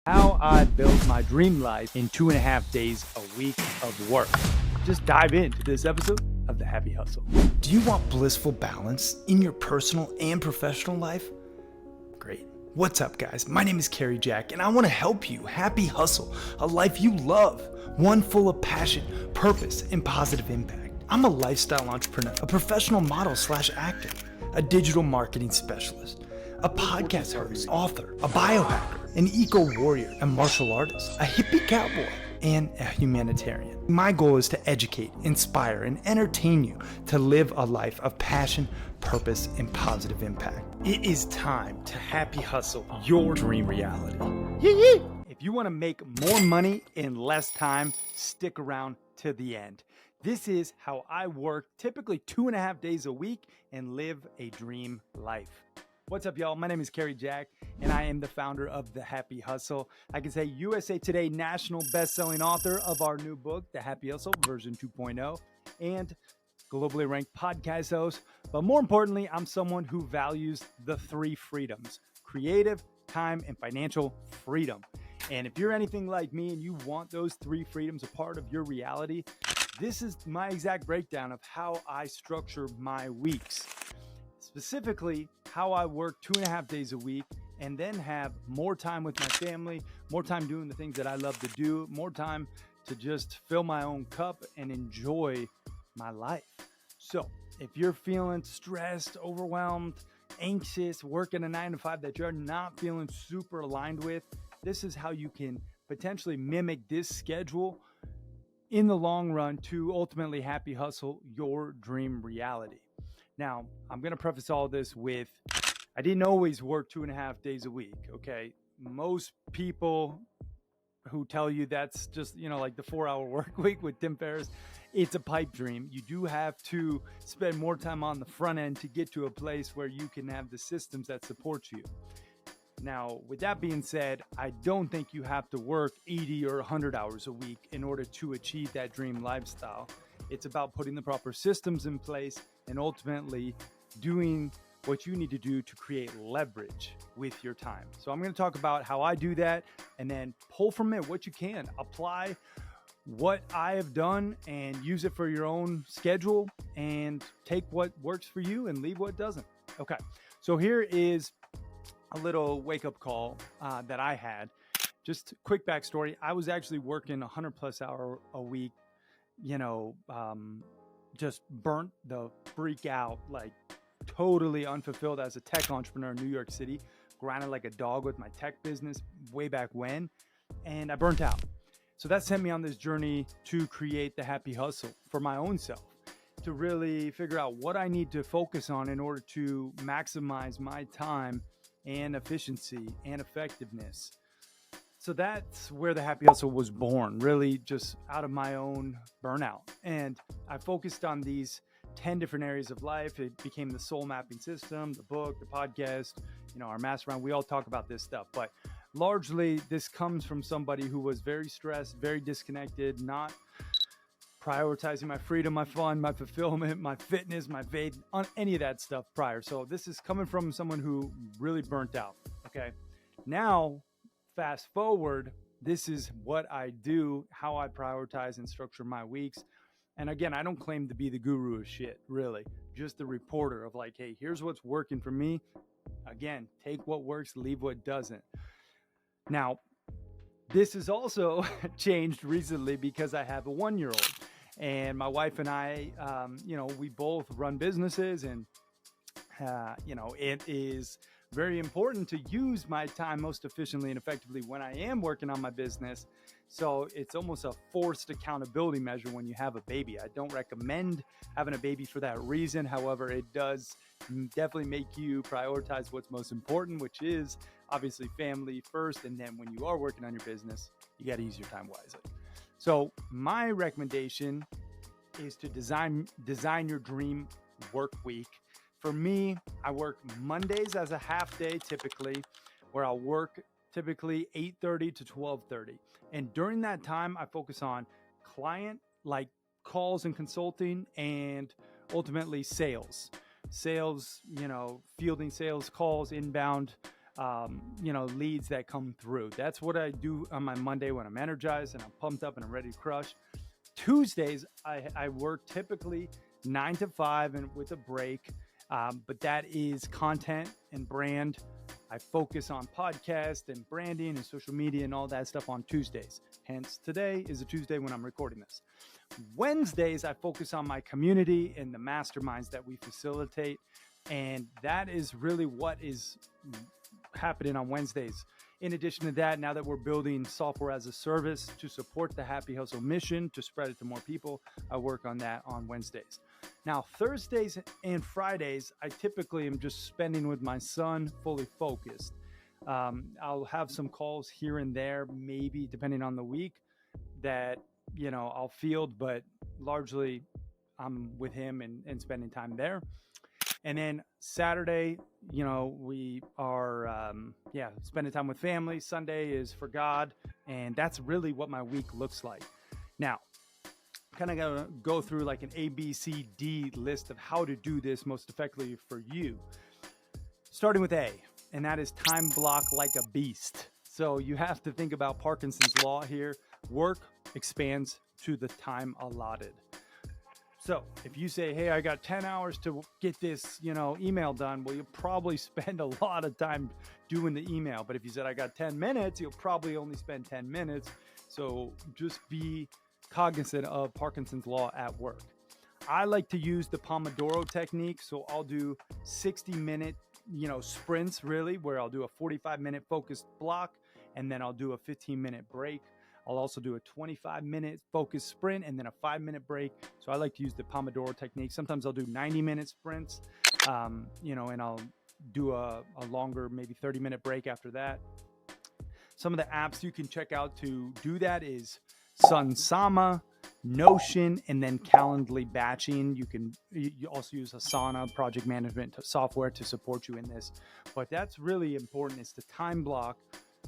How I built my dream life in 2.5 days a week of work. Just dive into this episode of The Happy Hustle. Do you want blissful balance in your personal and professional life? Great. What's up, guys? My name is Cary and I want to help you happy hustle a life you love, one full of passion, purpose, and positive impact. I'm a lifestyle entrepreneur, a professional model / actor, a digital marketing specialist, a podcast host, author, a biohacker, an eco-warrior, a martial artist, a hippie cowboy, and a humanitarian. My goal is to educate, inspire, and entertain you to live a life of passion, purpose, and positive impact. It is time to happy hustle your dream reality. If you want to make more money in less time, stick around to the end. This is how I work typically 2.5 days a week and live a dream life. What's up, y'all? My name is Cary Jack, and I am the founder of The Happy Hustle. I can say USA Today national best-selling author of our new book, The Happy Hustle version 2.0, and globally ranked podcast host. But more importantly, I'm someone who values the 3 freedoms: creative, time, and financial freedom. And if you're anything like me and you want those 3 freedoms a part of your reality, this is my exact breakdown of how I structure my weeks. Specifically, how I work 2.5 days a week and then have more time with my family, more time doing the things that I love to do, more time to just fill my own cup and enjoy my life. So if you're feeling stressed, overwhelmed, anxious, working a 9 to 5 that you're not feeling super aligned with, this is how you can potentially mimic this schedule in the long run to ultimately happy hustle your dream reality. Now, I'm going to preface all this with, I didn't always work 2.5 days a week, okay? Most people who tell you that's just, like the 4-hour work week with Tim Ferriss, it's a pipe dream. You do have to spend more time on the front end to get to a place where you can have the systems that support you. Now, with that being said, I don't think you have to work 80 or 100 hours a week in order to achieve that dream lifestyle. It's about putting the proper systems in place and ultimately doing what you need to do to create leverage with your time. So I'm going to talk about how I do that and then pull from it what you can. Apply what I have done and use it for your own schedule and take what works for you and leave what doesn't. Okay, so here is a little wake-up call that I had. Just quick backstory. I was actually working 100 plus hour a week, just burnt the freak out, like totally unfulfilled as a tech entrepreneur in New York City, grinding like a dog with my tech business way back when, and I burnt out. So that sent me on this journey to create the happy hustle for my own self, to really figure out what I need to focus on in order to maximize my time and efficiency and effectiveness. So that's where the Happy Hustle was born, really just out of my own burnout. And I focused on these 10 different areas of life. It became the soul mapping system, the book, the podcast, our mastermind. We all talk about this stuff, but largely this comes from somebody who was very stressed, very disconnected, not prioritizing my freedom, my fun, my fulfillment, my fitness, my faith, on any of that stuff prior. So this is coming from someone who really burnt out. Okay. Now, fast forward, this is what I do, how I prioritize and structure my weeks. And again, I don't claim to be the guru of shit, really. Just the reporter of like, hey, here's what's working for me. Again, take what works, leave what doesn't. Now, this has also changed recently because I have a 1-year-old. And my wife and I, we both run businesses and, it is very important to use my time most efficiently and effectively when I am working on my business. So it's almost a forced accountability measure when you have a baby. I don't recommend having a baby for that reason. However, it does definitely make you prioritize what's most important, which is obviously family first. And then when you are working on your business, you got to use your time wisely. So my recommendation is to design your dream work week. For me, I work Mondays as a half day typically, where I'll work typically 8:30 to 12:30. And during that time, I focus on client like calls and consulting and ultimately sales, fielding sales calls, inbound leads that come through. That's what I do on my Monday when I'm energized and I'm pumped up and I'm ready to crush. Tuesdays, I work typically 9 to 5 and with a break, but that is content and brand. I focus on podcast and branding and social media and all that stuff on Tuesdays. Hence, today is a Tuesday when I'm recording this. Wednesdays, I focus on my community and the masterminds that we facilitate. And that is really what is happening on Wednesdays. In addition to that, now that we're building software as a service to support the Happy Hustle mission, to spread it to more people, I work on that on Wednesdays. Now, Thursdays and Fridays, I typically am just spending with my son, fully focused. I'll have some calls here and there, maybe depending on the week, that I'll field, but largely I'm with him and spending time there. And then Saturday, we are, spending time with family. Sunday is for God. And that's really what my week looks like. Now, kind of going to go through like an ABCD list of how to do this most effectively for you. Starting with A, and that is time block like a beast. So you have to think about Parkinson's law here. Work expands to the time allotted. So if you say, hey, I got 10 hours to get this, email done, well, you'll probably spend a lot of time doing the email. But if you said, I got 10 minutes, you'll probably only spend 10 minutes. So just be cognizant of Parkinson's law at work. I like to use the Pomodoro technique. So I'll do 60-minute, sprints really, where I'll do a 45-minute focused block, and then I'll do a 15-minute break. I'll also do a 25-minute focused sprint and then a 5-minute break. So I like to use the Pomodoro technique. Sometimes I'll do 90-minute sprints, and I'll do a longer, maybe 30-minute break after that. Some of the apps you can check out to do that is Sunsama, Notion, and then Calendly batching. You also use Asana project management software to support you in this. But that's really important, is to time block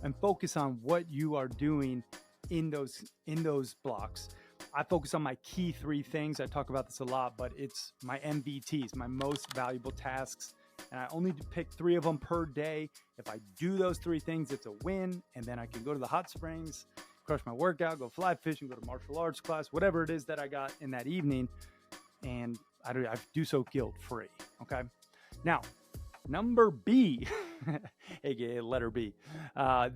and focus on what you are doing in those blocks. I focus on my key 3 things. I talk about this a lot, but it's my MVTs, my most valuable tasks. And I only pick 3 of them per day. If I do those 3 things, it's a win. And then I can go to the hot springs, crush my workout, go fly fishing, go to martial arts class, whatever it is that I got in that evening. And I do so guilt-free. Okay. Now, number B, aka letter B. I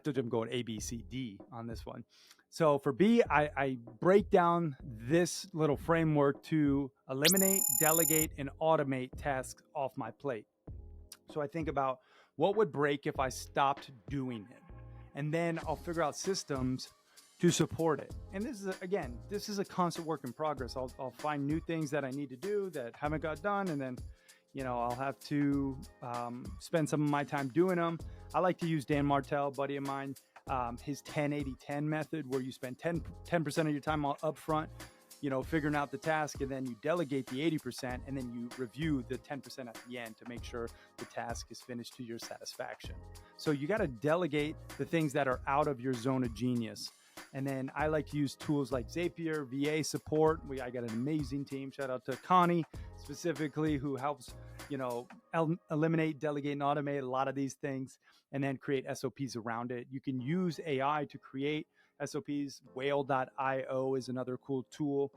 told you I'm going A, B, C, D on this one. So for B, I break down this little framework to eliminate, delegate, and automate tasks off my plate. So I think about what would break if I stopped doing it. And then I'll figure out systems to support it. And this is a constant work in progress. I'll find new things that I need to do that haven't got done, and then I'll have to spend some of my time doing them. I like to use Dan Martell, a buddy of mine, his 10-80-10 method, where you spend 10% of your time up front, figuring out the task, and then you delegate the 80%, and then you review the 10% at the end to make sure the task is finished to your satisfaction. So you got to delegate the things that are out of your zone of genius. And then I like to use tools like Zapier, VA support. I got an amazing team. Shout out to Connie specifically, who helps, eliminate, delegate, and automate a lot of these things, and then create SOPs around it. You can use AI to create SOPs. Whale.io is another cool tool.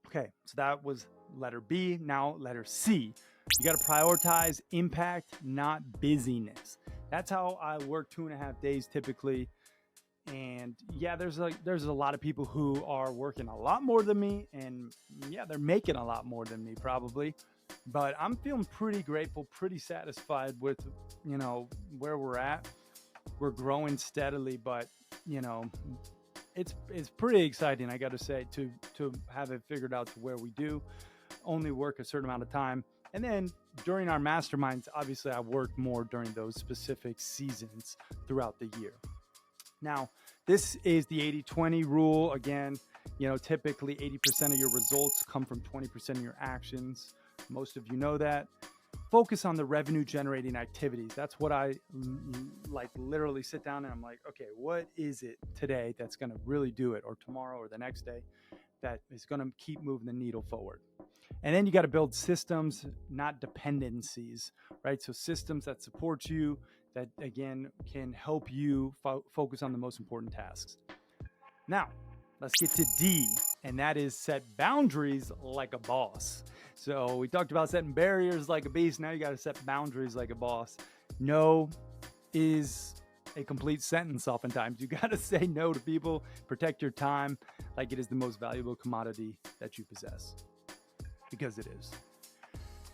Okay, so that was letter B. Now letter C. You got to prioritize impact, not busyness. That's how I work 2.5 days typically. And yeah, there's a lot of people who are working a lot more than me, and yeah, they're making a lot more than me probably, but I'm feeling pretty grateful, pretty satisfied with, where we're at. We're growing steadily, but it's pretty exciting, I got to say, to have it figured out to where we do only work a certain amount of time. And then during our masterminds, obviously I work more during those specific seasons throughout the year. Now, this is the 80-20 rule. Again, typically 80% of your results come from 20% of your actions. Most of you know that. Focus on the revenue generating activities. That's what I literally sit down and I'm like, okay, what is it today that's going to really do it, or tomorrow or the next day, that is going to keep moving the needle forward? And then you got to build systems, not dependencies, right? So systems that support you, that again can help you focus on the most important tasks. Now, let's get to D, and that is set boundaries like a boss. So we talked about setting barriers like a beast. Now you got to set boundaries like a boss. No is a complete sentence oftentimes. You got to say no to people, protect your time like it is the most valuable commodity that you possess, because it is.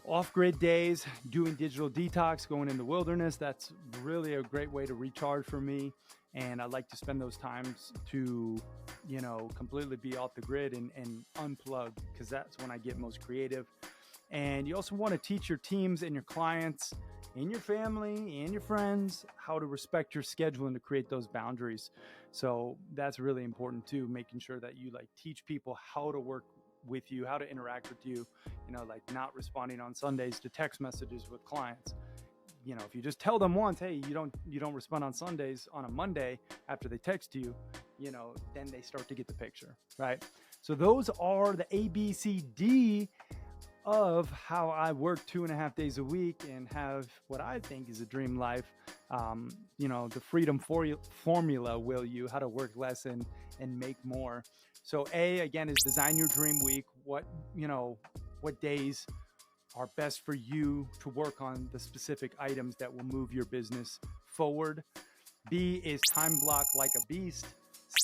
Off-grid days, doing digital detox, going in the wilderness, that's really a great way to recharge for me. And I like to spend those times to, completely be off the grid and unplug, because that's when I get most creative. And you also want to teach your teams and your clients and your family and your friends how to respect your schedule and to create those boundaries. So that's really important too, making sure that you teach people how to work with you, how to interact with you, not responding on Sundays to text messages with clients. If you just tell them once, hey, you don't respond on Sundays on a Monday after they text you, then they start to get the picture, right? So those are the ABCD of how I work 2.5 days a week and have what I think is a dream life. The freedom formula, will you, how to work less and make more. So A, again, is design your dream week. What days are best for you to work on the specific items that will move your business forward. B is time block like a beast.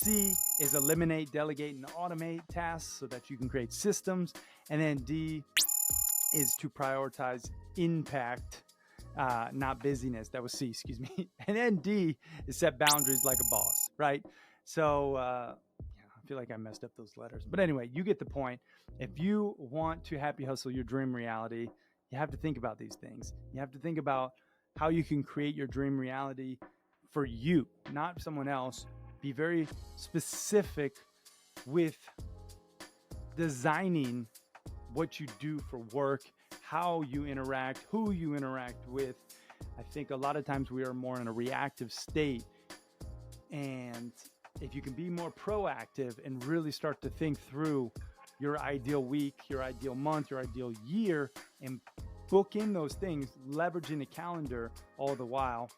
C is eliminate, delegate, and automate tasks so that you can create systems. And then D is to prioritize impact, not busyness. That was C, excuse me. And then D is set boundaries like a boss, right? So I feel like I messed up those letters. But anyway, you get the point. If you want to happy hustle your dream reality, you have to think about these things. You have to think about how you can create your dream reality for you, not someone else. Be very specific with designing what you do for work, how you interact, who you interact with. I think a lot of times we are more in a reactive state. And if you can be more proactive and really start to think through your ideal week, your ideal month, your ideal year, and book in those things, leveraging a calendar all the while,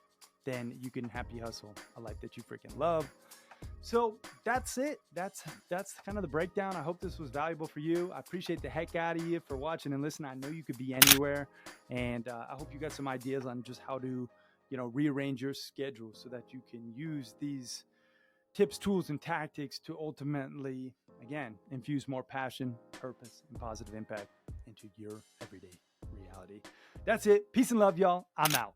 then you can happy hustle a life that you freaking love. So that's it. That's kind of the breakdown. I hope this was valuable for you. I appreciate the heck out of you for watching and listening. I know you could be anywhere, and I hope you got some ideas on just how to, rearrange your schedule so that you can use these tips, tools, and tactics to ultimately, again, infuse more passion, purpose, and positive impact into your everyday reality. That's it. Peace and love, y'all. I'm out.